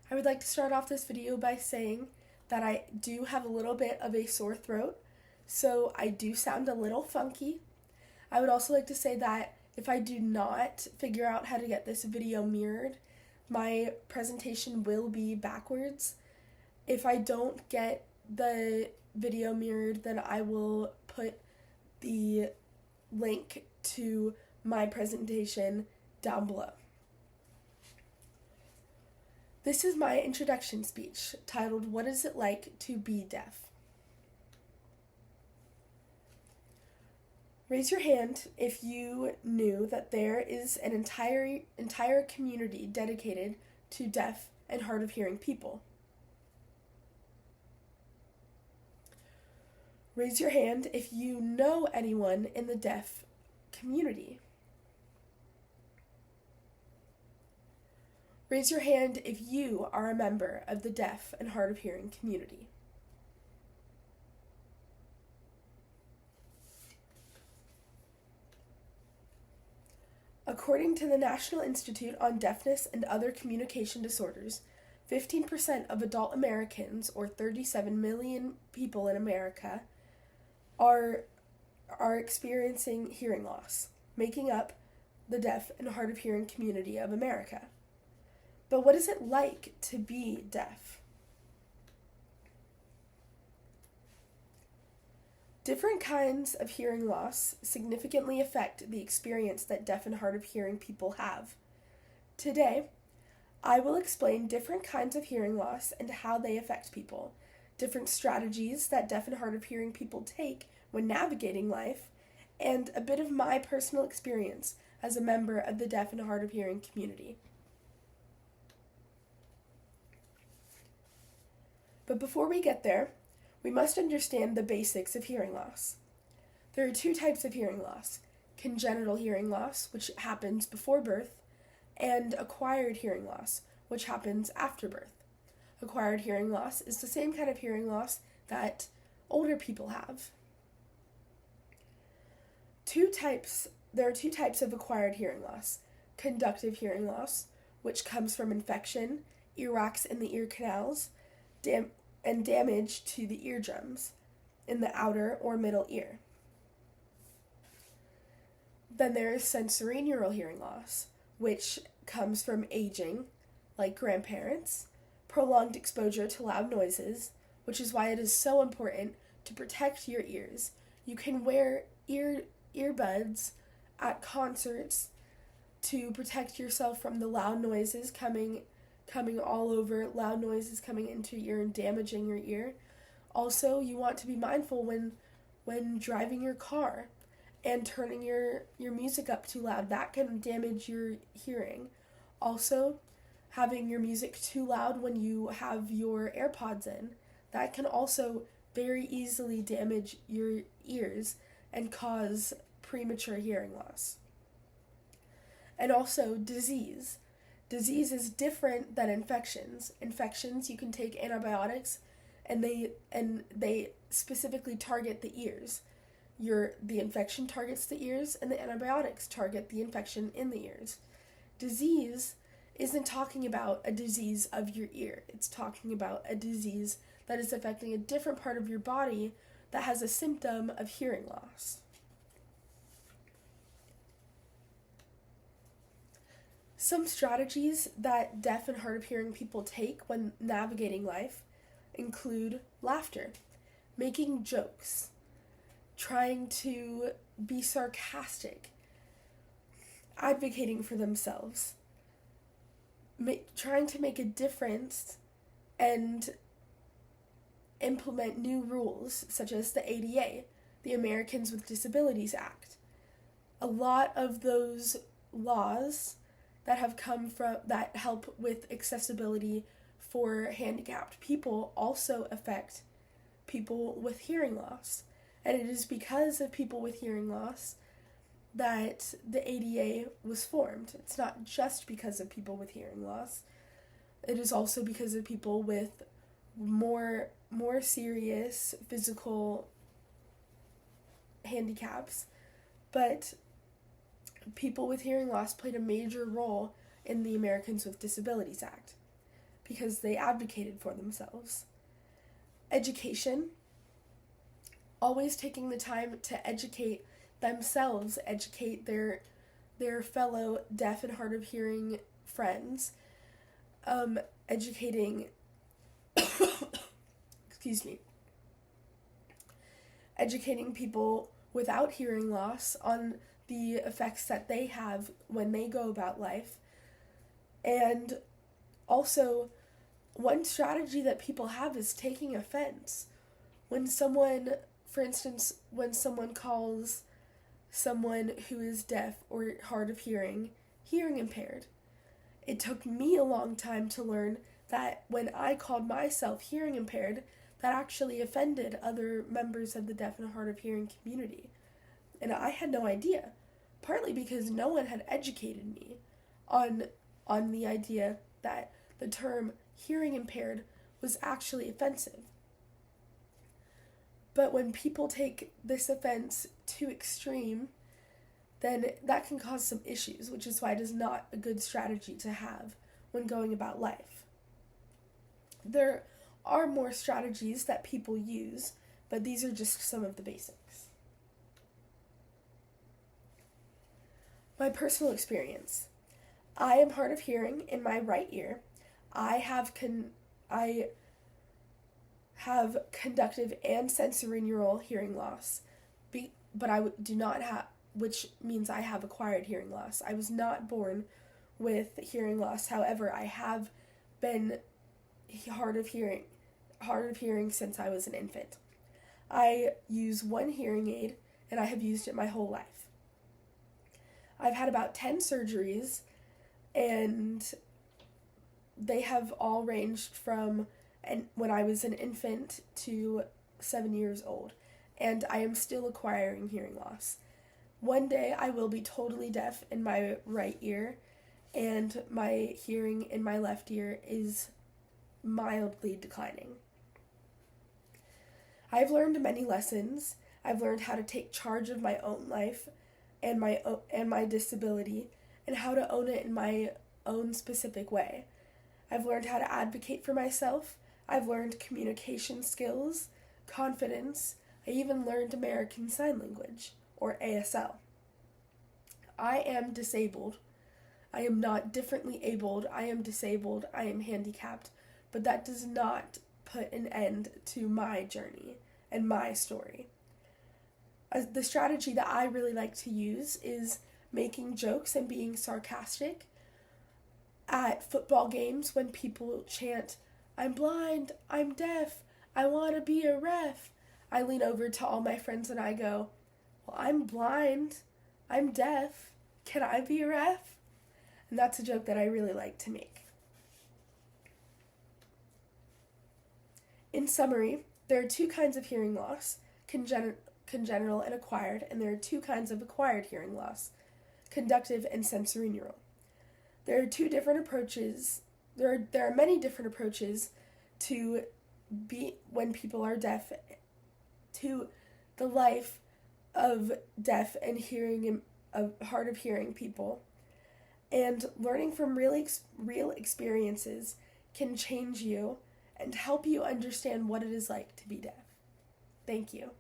I would like to start off this video by saying that I do have a little bit of a sore throat, so I do sound a little funky. I would also like to say that if I do not figure out how to get this video mirrored, my presentation will be backwards. If I don't get the video mirrored, then I will put the link to my presentation down below. This is my introduction speech titled, "What is it like to be deaf?" Raise your hand if you knew that there is an entire community dedicated to deaf and hard of hearing people. Raise your hand if you know anyone in the deaf community. Raise your hand if you are a member of the deaf and hard of hearing community. According to the National Institute on Deafness and Other Communication Disorders, 15% of adult Americans, or 37 million people in America, are experiencing hearing loss, making up the deaf and hard of hearing community of America. But what is it like to be deaf? Different kinds of hearing loss significantly affect the experience that deaf and hard of hearing people have. Today, I will explain different kinds of hearing loss and how they affect people, different strategies that deaf and hard of hearing people take when navigating life, and a bit of my personal experience as a member of the deaf and hard of hearing community. But before we get there, we must understand the basics of hearing loss. There are two types of hearing loss: congenital hearing loss, which happens before birth, and acquired hearing loss, which happens after birth. Acquired hearing loss is the same kind of hearing loss that older people have. There are two types of acquired hearing loss: conductive hearing loss, which comes from infection, earwax in the ear canals, and damage to the eardrums in the outer or middle ear. Then there is sensorineural hearing loss, which comes from aging, like grandparents, prolonged exposure to loud noises, which is why it is so important to protect your ears. You can wear earbuds at concerts to protect yourself from the loud noises coming all over, loud noises coming into your ear and damaging your ear. Also, you want to be mindful when driving your car and turning your music up too loud. That can damage your hearing. Also, having your music too loud when you have your AirPods in, that can also very easily damage your ears and cause premature hearing loss. And also disease. Disease is different than infections. Infections, you can take antibiotics and they specifically target the ears. The infection targets the ears and the antibiotics target the infection in the ears. Disease isn't talking about a disease of your ear. It's talking about a disease that is affecting a different part of your body that has a symptom of hearing loss. Some strategies that deaf and hard of hearing people take when navigating life include laughter, making jokes, trying to be sarcastic, advocating for themselves, trying to make a difference and implement new rules such as the ADA, the Americans with Disabilities Act. A lot of those laws that help with accessibility for handicapped people also affect people with hearing loss. And it is because of people with hearing loss that the ADA was formed. It's not just because of people with hearing loss. It is also because of people with more serious physical handicaps. But people with hearing loss played a major role in the Americans with Disabilities Act. because they advocated for themselves. Education, always taking the time to educate themselves, educate their fellow deaf and hard of hearing friends, educating excuse me, educating people without hearing loss on the effects that they have when they go about life. And also, one strategy that people have is taking offense. When someone, for instance, when someone calls someone who is deaf or hard of hearing, hearing impaired, it took me a long time to learn that when I called myself hearing impaired, that actually offended other members of the deaf and hard of hearing community. And I had no idea, partly because no one had educated me on the idea that the term hearing impaired was actually offensive. But when people take this offense too extreme, then that can cause some issues, which is why it is not a good strategy to have when going about life. There are more strategies that people use, but these are just some of the basics. My personal experience. I am hard of hearing in my right ear. I have conductive and sensorineural hearing loss, but I do not have, which means I have acquired hearing loss. I was not born with hearing loss. However, I have been hard of hearing since I was an infant. I use one hearing aid, and I have used it my whole life. I've had about 10 surgeries, and they have all ranged from when I was an infant to 7 years old, and I am still acquiring hearing loss. One day I will be totally deaf in my right ear, and my hearing in my left ear is mildly declining. I've learned many lessons. I've learned how to take charge of my own life and my disability, and how to own it in my own specific way. I've learned how to advocate for myself. I've learned communication skills, confidence. I even learned American Sign Language, or ASL. I am disabled. I am not differently abled. I am disabled. I am handicapped. But that does not put an end to my journey and my story. The strategy that I really like to use is making jokes and being sarcastic at football games when people chant, "I'm blind, I'm deaf, I want to be a ref." I lean over to all my friends and I go, "Well, I'm blind, I'm deaf, can I be a ref?" And that's a joke that I really like to make. In summary, there are two kinds of hearing loss, congenital and acquired, and there are two kinds of acquired hearing loss, conductive and sensorineural. There are two different approaches. There are many different approaches to be when people are deaf, to the life of deaf and hearing of hard of hearing people, and learning from real experiences can change you and help you understand what it is like to be deaf. Thank you.